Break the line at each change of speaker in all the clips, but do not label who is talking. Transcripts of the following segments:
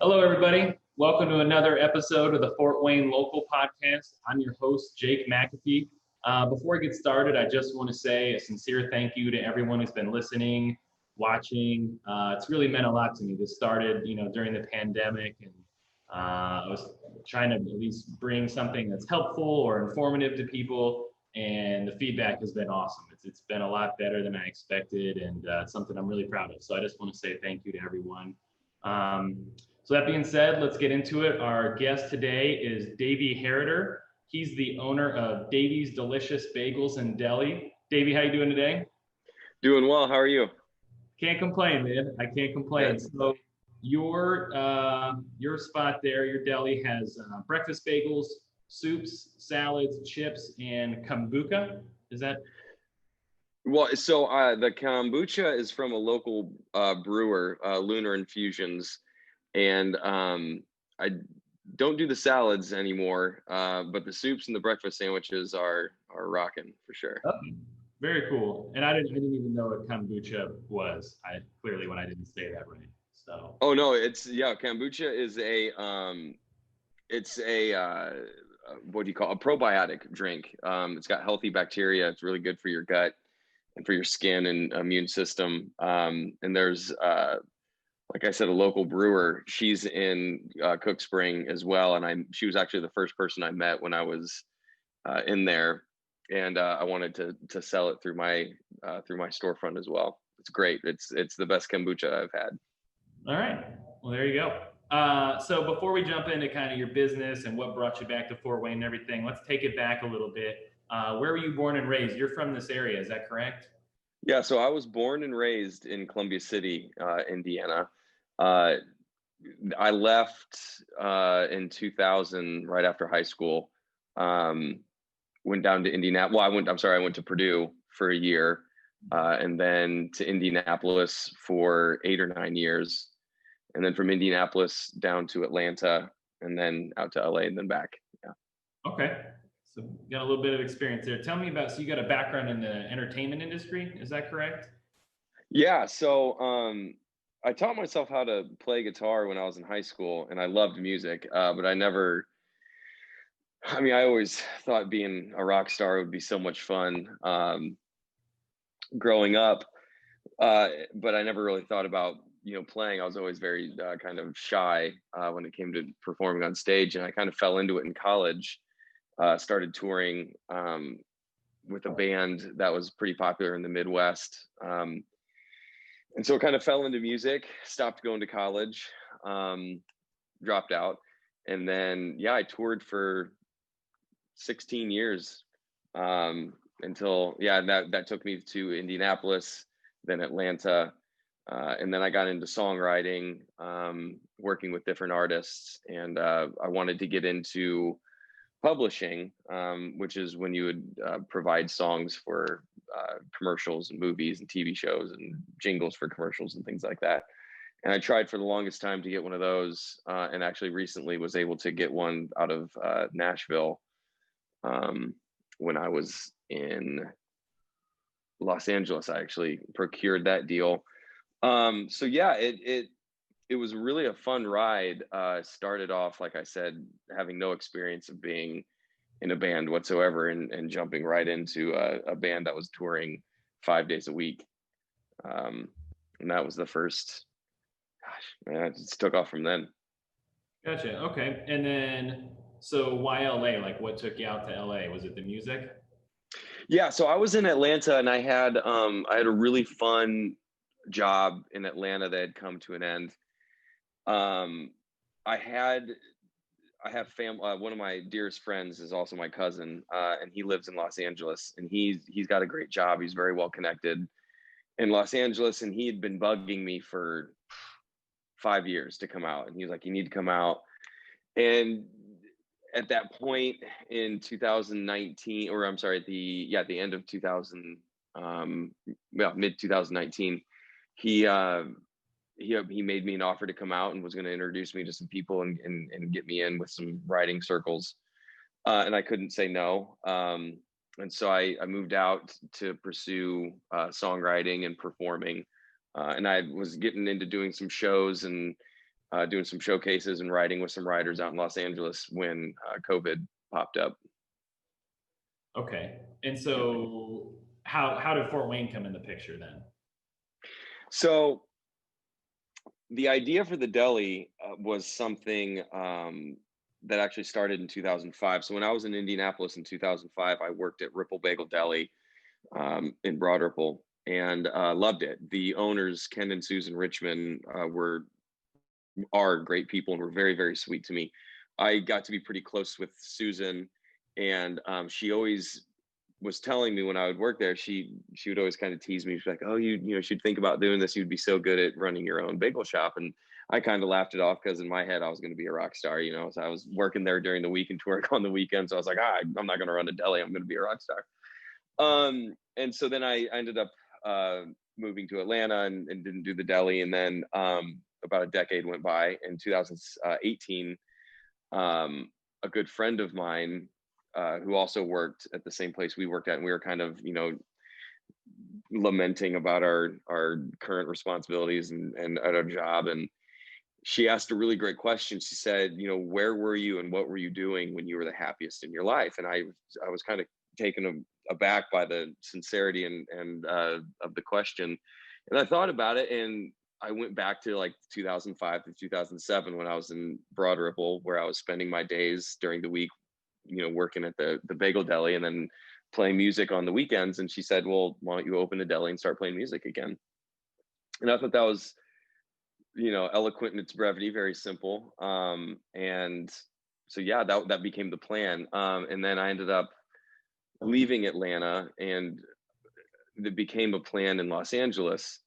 Hello, everybody. Welcome to another episode of the Fort Wayne Local Podcast. I'm your host, Jake McAfee. Before I get started, I just want to say a sincere thank you to everyone who's been listening, watching. It's really meant a lot to me. This started, during the pandemic, and I was trying to at least bring something that's helpful or informative to people, and the feedback has been awesome. It's been a lot better than I expected, and it's something I'm really proud of. So I just want to say thank you to everyone. So that being said, let's get into it. Our guest today is Davey Heritier. He's the owner of Davey's Delicious Bagels and Deli. Davey, how you doing today?
Doing well. How are you?
Can't complain, man. I can't complain.
Good.
So your spot there, your deli has breakfast bagels, soups, salads, chips, and kombucha. Is that
The kombucha is from a local brewer, Lunar Infusions, and I don't do the salads anymore, but the soups and the breakfast sandwiches are rocking for sure.
oh, very cool? And I didn't even know what kombucha was. I clearly when I didn't say that right. So
Oh no, kombucha is it's a what do you call a probiotic drink? It's got healthy bacteria. It's really good for your gut and for your skin and immune system. And there's like I said, a local brewer. She's in Cook Spring as well, and she was actually the first person I met when I was in there, and I wanted to sell it through my storefront as well. It's great. It's the best kombucha I've had.
all right. Well, there you go. So before we jump into kind of your business and what brought you back to Fort Wayne and everything, let's take it back a little bit. Where were you born and raised? You're from this area, is that correct?
Yeah, so I was born and raised in Columbia City, Indiana. Uh, I left in 2000, right after high school. Went down to Indianapolis. Well, I went to Purdue for a year, and then to Indianapolis for 8 or 9 years, and then from Indianapolis down to Atlanta, and then out to LA, and then back. Yeah.
Okay. So you got a little bit of experience there. Tell me about, so you got a background in the entertainment industry, is that correct?
Yeah. I taught myself how to play guitar when I was in high school, and I loved music, but I never. I mean, I always thought being a rock star would be so much fun growing up, but I never really thought about playing. I was always very kind of shy when it came to performing on stage, and I kind of fell into it in college. Started touring with a band that was pretty popular in the Midwest. And so it kind of fell into music, stopped going to college, dropped out. And then, yeah, I toured for 16 years until, yeah, that took me to Indianapolis, then Atlanta. And then I got into songwriting, working with different artists. And I wanted to get into publishing, which is when you would provide songs for commercials and movies and TV shows and jingles for commercials and things like that. And I tried for the longest time to get one of those, and actually recently was able to get one out of Nashville when I was in Los Angeles. I actually procured that deal. So yeah, it was really a fun ride. Started off, like I said, having no experience of being in a band whatsoever, and jumping right into a band that was touring 5 days a week. And that was the first, gosh, man, it just took off from then.
Gotcha. Okay. And then, so why LA? Like, what took you out to LA? Was it the music?
Yeah, so I was in Atlanta, and I had a really fun job in Atlanta that had come to an end. Um, I had I have family. One of my dearest friends is also my cousin, and he lives in Los Angeles, and he's got a great job. He's very well connected in Los Angeles, and he had been bugging me for 5 years to come out, and he was like, "You need to come out." And at that point in 2019, or I'm sorry, at the end of 2000, mid 2019, he he made me an offer to come out and was going to introduce me to some people and get me in with some writing circles. And I couldn't say no. And so I moved out to pursue songwriting and performing. And I was getting into doing some shows and doing some showcases and riding with some riders out in Los Angeles when COVID popped up.
Okay. And so how did Fort Wayne come in the picture then?
So the idea for the deli was something that actually started in 2005. So when I was in Indianapolis in 2005, I worked at Ripple Bagel Deli in Broad Ripple, and loved it. The owners, Ken and Susan Richmond, are great people and were very, very sweet to me. I got to be pretty close with Susan, and she always was telling me when I would work there, she would always kind of tease me. She's like, "Oh, you should think about doing this. You'd be so good at running your own bagel shop." And I kind of laughed it off because in my head I was going to be a rock star. So I was working there during the week and to work on the weekends. So I was like, I'm not going to run a deli. I'm going to be a rock star. And so then I ended up moving to Atlanta and didn't do the deli. And then about a decade went by. In 2018, a good friend of mine who also worked at the same place we worked at, and we were kind of, lamenting about our current responsibilities and at our job. And she asked a really great question. She said, where were you and what were you doing when you were the happiest in your life? And I was kind of taken aback by the sincerity and of the question. And I thought about it, and I went back to like 2005 to 2007 when I was in Broad Ripple, where I was spending my days during the week, working at the bagel deli and then playing music on the weekends. And she said, well, why don't you open a deli and start playing music again? And I thought that was, eloquent in its brevity, very simple. And so, yeah, that became the plan. And then I ended up leaving Atlanta, and it became a plan in Los Angeles.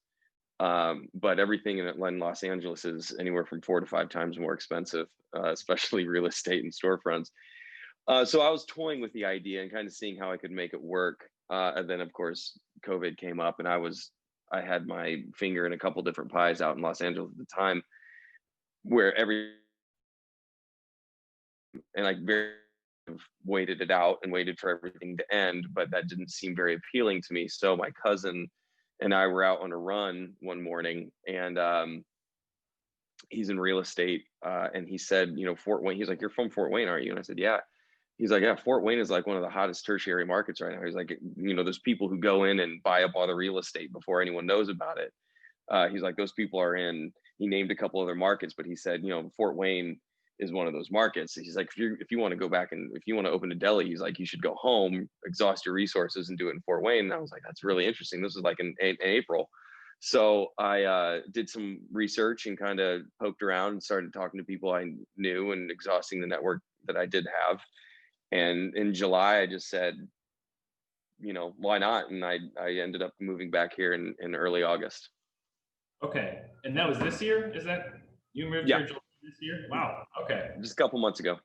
But everything in Los Angeles is anywhere from 4 to 5 times more expensive, especially real estate and storefronts. So I was toying with the idea and kind of seeing how I could make it work. And then, of course, COVID came up, and I had my finger in a couple different pies out in Los Angeles at the time, where I very waited it out and waited for everything to end, but that didn't seem very appealing to me. So my cousin and I were out on a run one morning, and he's in real estate, and he said, Fort Wayne. He's like, "You're from Fort Wayne, aren't you?" And I said, "Yeah." He's like, "Yeah, Fort Wayne is like one of the hottest tertiary markets right now." He's like, "There's people who go in and buy up all the real estate before anyone knows about it." He's like, "Those people are in." He named a couple other markets, but he said, Fort Wayne is one of those markets. He's like, if you want to go back and if you want to open a deli, he's like, you should go home, exhaust your resources, and do it in Fort Wayne. And I was like, that's really interesting. This was like in April. So I did some research and kind of poked around and started talking to people I knew and exhausting the network that I did have. And in July, I just said, why not? And I ended up moving back here in early August.
Okay. And that was this year? Is that you moved here July this year? Wow. Okay.
Just a couple months ago.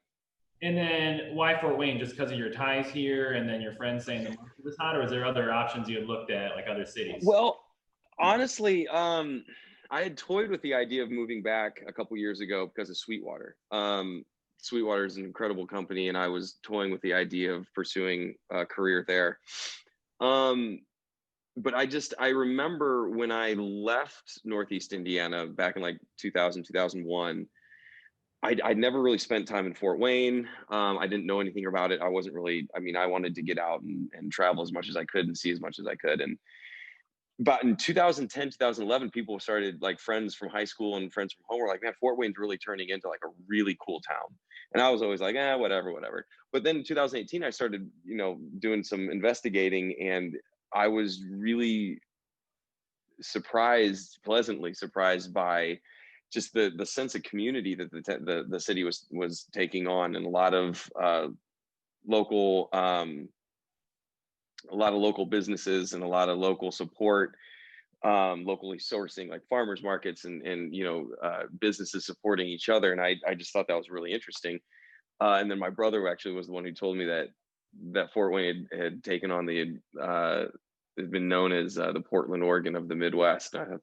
And then why Fort Wayne? Just because of your ties here and then your friends saying the market was hot, or is there other options you had looked at, like other cities?
Well, honestly, I had toyed with the idea of moving back a couple years ago because of Sweetwater. Sweetwater is an incredible company, and I was toying with the idea of pursuing a career there. But I remember when I left Northeast Indiana back in like 2000, 2001, I'd never really spent time in Fort Wayne. I didn't know anything about it. I wasn't really, I wanted to get out and travel as much as I could and see as much as I could. And but in 2010, 2011, people started, like friends from high school and friends from home were like, man, Fort Wayne's really turning into like a really cool town. And I was always like, whatever. But then in 2018, I started, doing some investigating, and I was really pleasantly surprised by just the sense of community that the city was taking on, and a lot of local businesses and a lot of local support, locally sourcing, like farmers markets and businesses supporting each other. And I just thought that was really interesting. And then my brother actually was the one who told me that Fort Wayne had taken on had been known as the Portland, Oregon of the Midwest. And I thought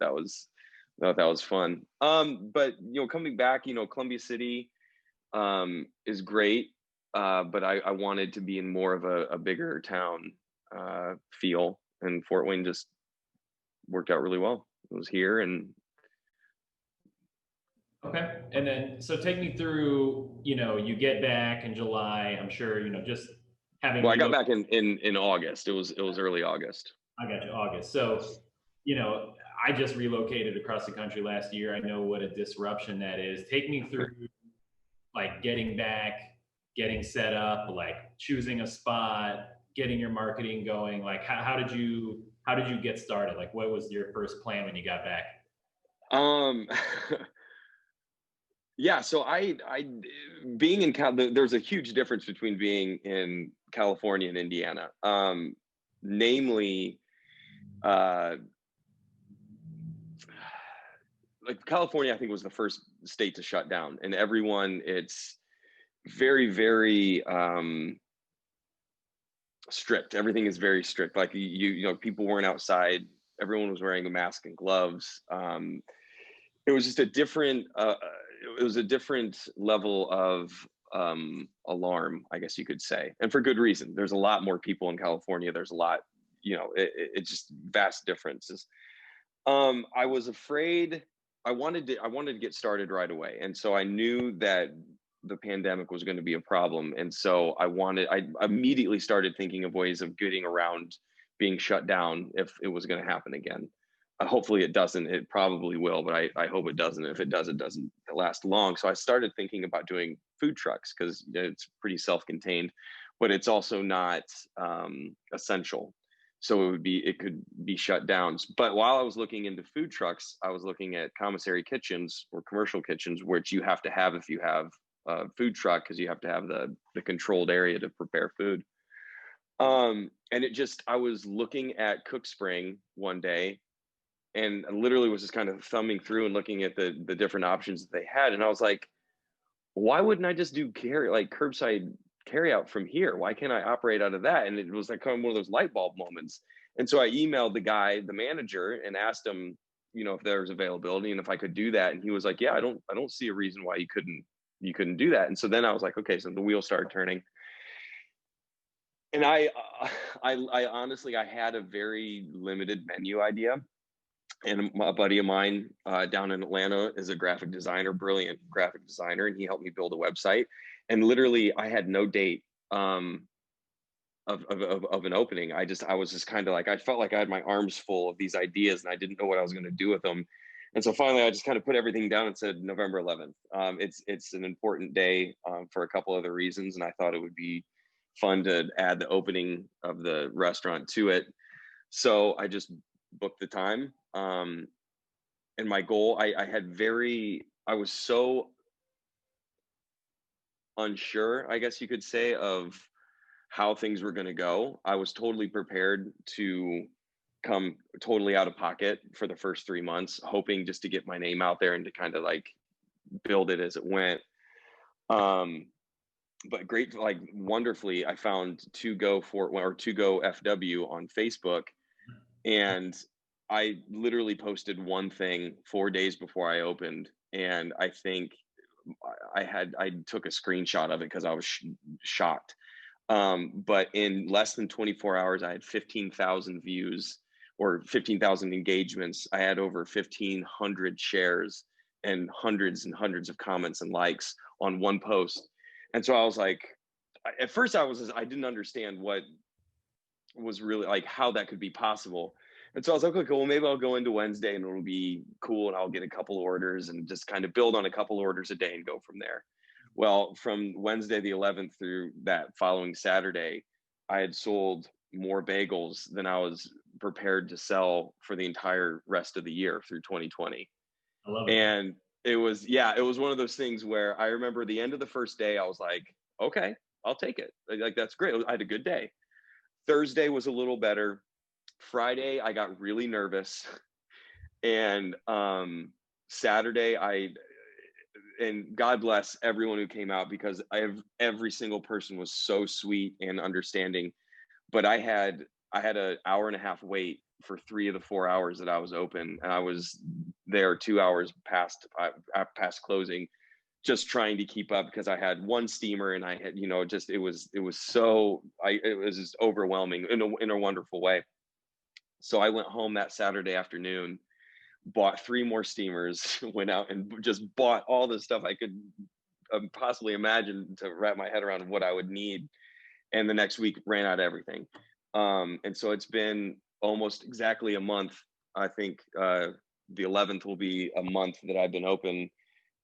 that was fun. But coming back, Columbia City is great, but I wanted to be in more of a bigger town feel, and Fort Wayne just worked out really well. It was here. And
Okay. And then, so take me through, you get back in July, I'm sure, just having
Well, I got
relocated.
back in August. It was early August.
I got you, August. So, you know, I just relocated across the country last year. I know what a disruption that is. Take me through like getting back, getting set up, like choosing a spot, getting your marketing going. Like how did you get started? Like what was your first plan when you got back?
Um, yeah. So I being in there's a huge difference between being in California and Indiana. Namely, uh, like California, I think was the first state to shut down, and everyone, it's very, very strict. Everything is very strict. Like people weren't outside. Everyone was wearing a mask and gloves. It was just a different. It was a different level of alarm, I guess you could say, and for good reason. There's a lot more people in California. There's a lot. It's just vast differences. I was afraid. I wanted to get started right away, and so I knew that the pandemic was going to be a problem, and so I immediately started thinking of ways of getting around being shut down if it was going to happen again. Hopefully it doesn't. It probably will, but I hope it doesn't. If it does, it doesn't last long. So I started thinking about doing food trucks because it's pretty self-contained, but it's also not essential, so it could be shut down. But while I was looking into food trucks, I was looking at commissary kitchens or commercial kitchens, which you have to have if you have a food truck, because you have to have the controlled area to prepare food. And I was looking at Cook Spring one day, and I literally was just kind of thumbing through and looking at the different options that they had, and I was like, why wouldn't I just do curbside carry out from here? Why can't I operate out of that? And it was like kind of one of those light bulb moments. And so I emailed the manager, and asked him, if there was availability and if I could do that. And he was like, yeah, I don't see a reason why you couldn't do that. And so then I was like, okay, so the wheels started turning. And I honestly, I had a very limited menu idea. And a buddy of mine down in Atlanta is a graphic designer, brilliant graphic designer, and he helped me build a website. And literally, I had no date of an opening. I was just kind of like, I felt like I had my arms full of these ideas, and I didn't know what I was going to do with them. And so finally, I just kind of put everything down and said November 11th. It's an important day for a couple other reasons, and I thought it would be fun to add the opening of the restaurant to it. So I just booked the time. And my goal, I was so unsure, I guess you could say, of how things were going to go. I was totally prepared to come totally out of pocket for the first 3 months, hoping just to get my name out there and to kind of like build it as it went. But like wonderfully, I found To Go To Go FW on Facebook, and I literally posted one thing 4 days before I opened, and I think I took a screenshot of it because I was shocked. But in less than 24 hours, I had 15,000 views or 15,000 engagements. I had over 1,500 shares and hundreds of comments and likes on one post. And so I was like, at first I didn't understand what was really like how that could be possible. And so I was like, okay, well, maybe I'll go into Wednesday and it'll be cool, and I'll get a couple orders and just kind of build on a couple orders a day and go from there. Well, from Wednesday the 11th through that following Saturday, I had sold more bagels than I was prepared to sell for the entire rest of the year through 2020.
I love it.
And it was one of those things where I remember the end of the first day, I was like, okay, I'll take it. Like, that's great. I had a good day. Thursday was a little better. Friday, I got really nervous. And Saturday, and God bless everyone who came out, because every single person was so sweet and understanding. But I had an hour and a half wait for 3 of the 4 hours that I was open, and I was there 2 hours past closing, just trying to keep up because I had one steamer, and I had just it was just overwhelming in a wonderful way. So I went home that Saturday afternoon bought 3 more steamers, went out and just bought all the stuff I could possibly imagine to wrap my head around what I would need. And the next week ran out of everything. And so it's been almost exactly a month. I think the 11th will be a month that I've been open,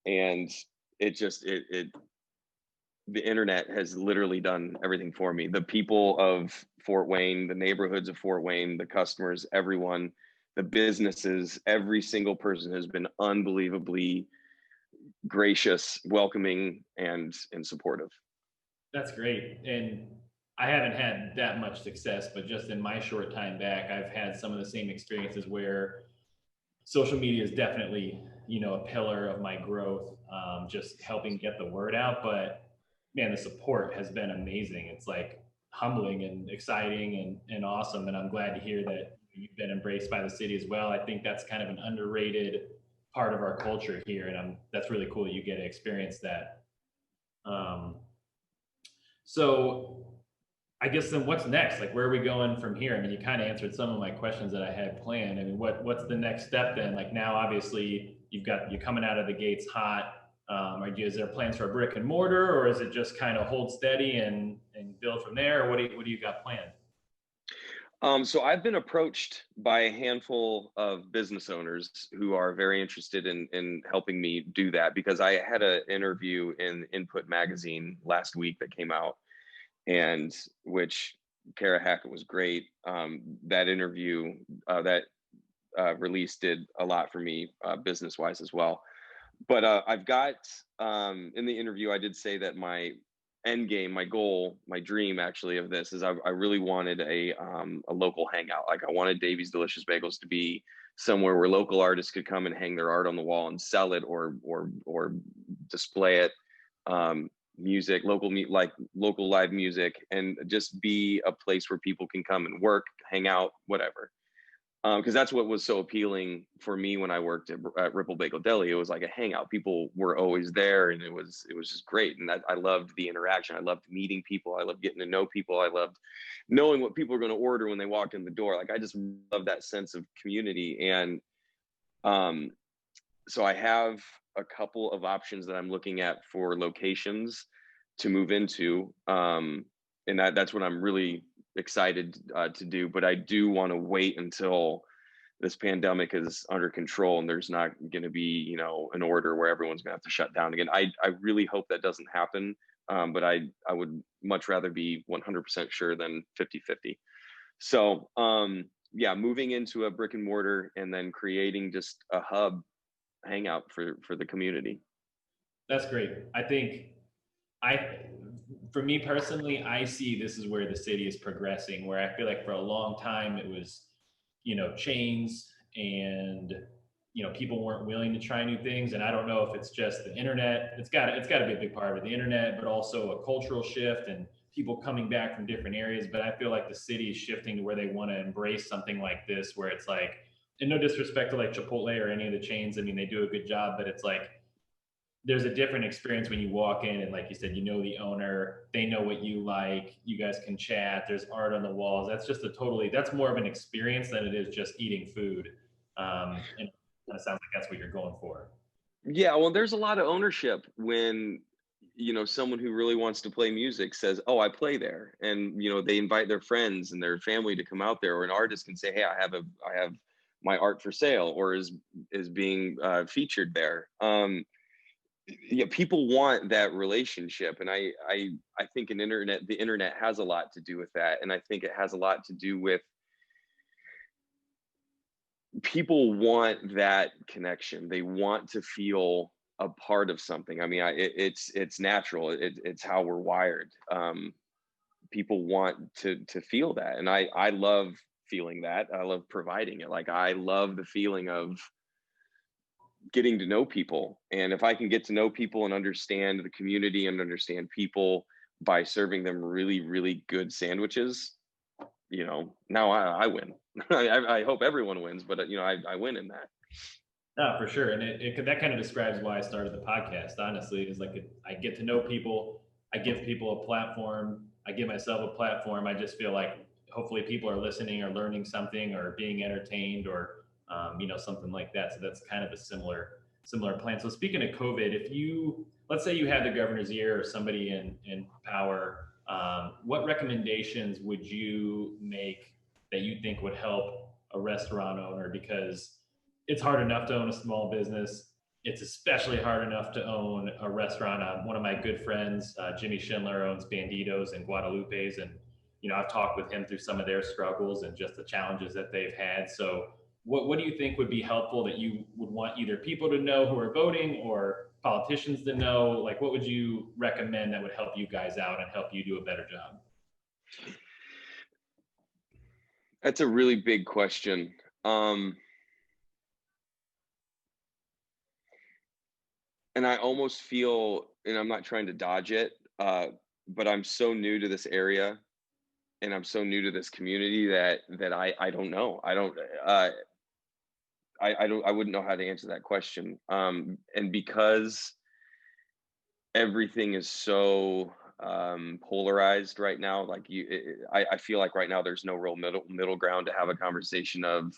and it the internet has literally done everything for me. The people of Fort Wayne, the neighborhoods of Fort Wayne, the customers, everyone, the businesses, every single person has been unbelievably gracious, welcoming, and supportive.
That's great. And I haven't had that much success, but just in my short time back, I've had some of the same experiences where social media is definitely, a pillar of my growth, just helping get the word out. But man, the support has been amazing. It's like humbling and exciting and awesome. And I'm glad to hear that you've been embraced by the city as well. I think that's kind of an underrated part of our culture here. And that's really cool that you get to experience that. Um, so I guess then what's next? Like, where are we going from here? I mean, you kind of answered some of my questions that I had planned. I mean, what's the next step then? Like now, obviously, you're coming out of the gates hot. Is there plans for a brick and mortar, or is it just kind of hold steady and build from there? Or what do you got planned?
So I've been approached by a handful of business owners who are very interested in helping me do that, because I had an interview in Input magazine last week that came out, and which Kara Hackett was great. That interview, that release did a lot for me business wise as well. But I've got in the interview, I did say that my end game, my goal, my dream actually of this is I really wanted a local hangout. Like I wanted Davey's Delicious Bagels to be somewhere where local artists could come and hang their art on the wall and sell it or display it. Music, like local live music, and just be a place where people can come and work, hang out, whatever. Because that's what was so appealing for me when I worked at Ripple Bagel Deli. It was like a hangout. People were always there, and it was just great. And I loved the interaction. I loved meeting people. I loved getting to know people. I loved knowing what people were going to order when they walked in the door. Like I just love that sense of community. And so I have a couple of options that I'm looking at for locations to move into, and that's what I'm really excited to do. But I do want to wait until this pandemic is under control and there's not going to be an order where everyone's going to have to shut down again. I really hope that doesn't happen, but I would much rather be 100% sure than 50-50. So yeah, moving into a brick and mortar and then creating just a hub hangout for the community.
That's great. I think for me personally, I see this is where the city is progressing, where I feel like for a long time it was, chains and, people weren't willing to try new things. And I don't know if it's just the internet. It's got to be a big part of the internet, but also a cultural shift and people coming back from different areas. But I feel like the city is shifting to where they want to embrace something like this, where it's like, and no disrespect to like Chipotle or any of the chains. I mean, they do a good job, but it's like, there's a different experience when you walk in and like you said, the owner, they know what you like, you guys can chat, there's art on the walls. That's more of an experience than it is just eating food. And it kind of sounds like that's what you're going for.
Yeah, well, there's a lot of ownership when someone who really wants to play music says, "Oh, I play there," and they invite their friends and their family to come out there, or an artist can say, "Hey, I have my art for sale," or is being featured there. Yeah, people want that relationship, and I think the internet has a lot to do with that, and I think it has a lot to do with people want that connection. They want to feel a part of something. I mean, it's natural. It's how we're wired. People want to feel that, and I love feeling that. I love providing it. Like I love the feeling of getting to know people. And if I can get to know people and understand the community and understand people by serving them really, really good sandwiches, now I win. I hope everyone wins, but I win in that.
No, for sure. And that kind of describes why I started the podcast, honestly, is like I get to know people. I give people a platform. I give myself a platform. I just feel like hopefully people are listening or learning something or being entertained or something like that. So that's kind of a similar plan. So speaking of COVID, if you, let's say you had the governor's ear or somebody in power, what recommendations would you make that you think would help a restaurant owner? Because it's hard enough to own a small business. It's especially hard enough to own a restaurant. One of my good friends, Jimmy Schindler, owns Banditos and Guadalupe's, and I've talked with him through some of their struggles and just the challenges that they've had. So, what do you think would be helpful that you would want either people to know who are voting or politicians to know? Like, what would you recommend that would help you guys out and help you do a better job?
That's a really big question. And I almost feel, and I'm not trying to dodge it, but I'm so new to this area and I'm so new to this community that I don't know. I wouldn't know how to answer that question. And because everything is so polarized right now, like I feel like right now there's no real middle ground to have a conversation of,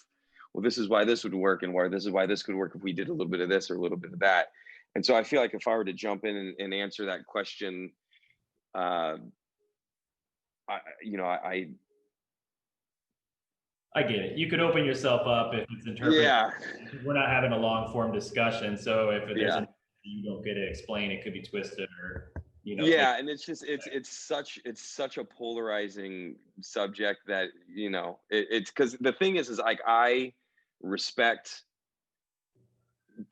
well, this is why this would work and this is why this could work if we did a little bit of this or a little bit of that. And so I feel like if I were to jump in and answer that question, I
get it. You could open yourself up if it's interpreted.
Yeah.
We're not having a long form discussion. So if there's you don't get to explain, it could be twisted or,
Yeah. And it's just, it's such a polarizing subject that, it's because the thing is like, I respect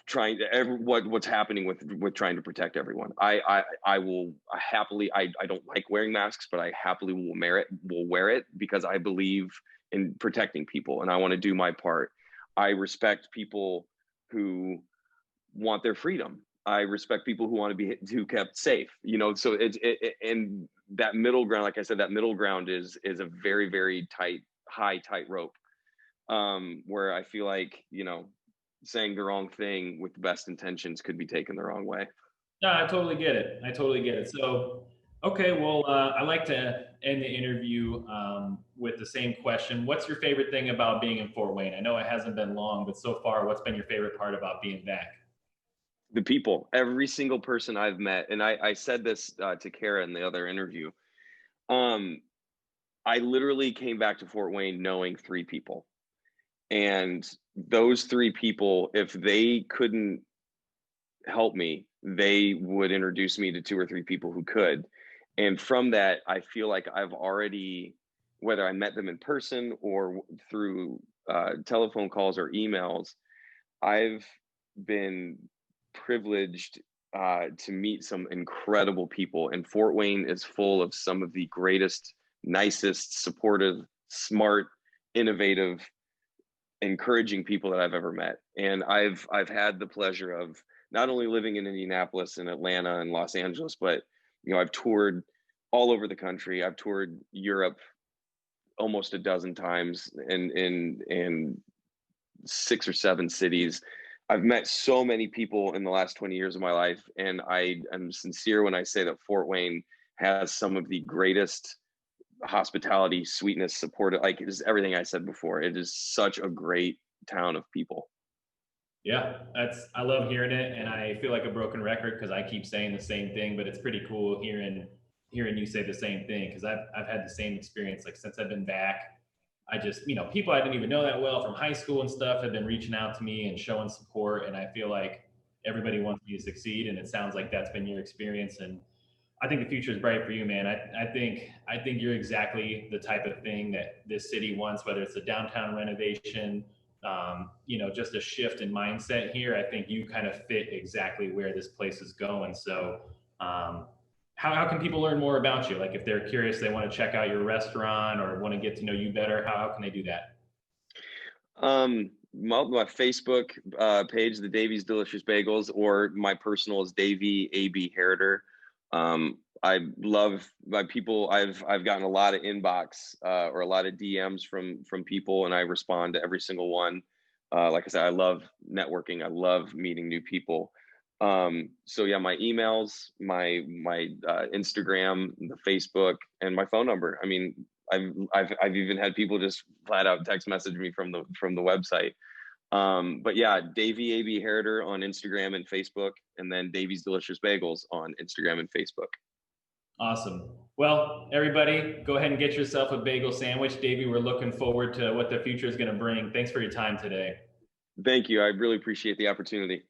trying to what's happening with trying to protect everyone. I will happily, I don't like wearing masks, but I happily will wear it because I believe in protecting people and I want to do my part. I respect people who want their freedom. I respect people who want to be kept safe, so and that middle ground, like I said, that middle ground is a very, very tight rope, where I feel like, saying the wrong thing with the best intentions could be taken the wrong way.
No, I totally get it. So, okay, well, I like to end the interview with the same question. What's your favorite thing about being in Fort Wayne? I know it hasn't been long, but so far, what's been your favorite part about being back?
The people, every single person I've met. And I said this to Kara in the other interview. I literally came back to Fort Wayne knowing 3 people. And those 3 people, if they couldn't help me, they would introduce me to 2 or 3 people who could. And from that, I feel like I've already, whether I met them in person or through telephone calls or emails, I've been privileged to meet some incredible people. And Fort Wayne is full of some of the greatest, nicest, supportive, smart, innovative, encouraging people that I've ever met. And I've had the pleasure of not only living in Indianapolis and Atlanta and Los Angeles, but I've toured all over the country. I've toured Europe almost a dozen times in 6 or 7 cities. I've met so many people in the last 20 years of my life, and I am sincere when I say that Fort Wayne has some of the greatest hospitality, sweetness, support. Like, it is everything I said before. It is such a great town of people.
Yeah, I love hearing it, and I feel like a broken record because I keep saying the same thing, but it's pretty cool hearing you say the same thing because I've had the same experience. Like, since I've been back, I just, people I didn't even know that well from high school and stuff have been reaching out to me and showing support, and I feel like everybody wants me to succeed, and it sounds like that's been your experience. And I think the future is bright for you, man. I think you're exactly the type of thing that this city wants, whether it's a downtown renovation, just a shift in mindset here. I think you kind of fit exactly where this place is going. So, how can people learn more about you? Like, if they're curious, they want to check out your restaurant or want to get to know you better, how can they do that?
My Facebook page, the Davey's Delicious Bagels, or my personal is Davey A.B. Heritier. I love my people. I've gotten a lot of inbox or a lot of DMs from people, and I respond to every single one. Like I said, I love networking. I love meeting new people. So yeah, my emails, my Instagram, the Facebook, and my phone number. I mean, I've even had people just flat out text message me from the website. But yeah, Davey AB Heritier on Instagram and Facebook, and then Davey's Delicious Bagels on Instagram and Facebook.
Awesome. Well, everybody, go ahead and get yourself a bagel sandwich. Davey, we're looking forward to what the future is going to bring. Thanks for your time today.
Thank you. I really appreciate the opportunity.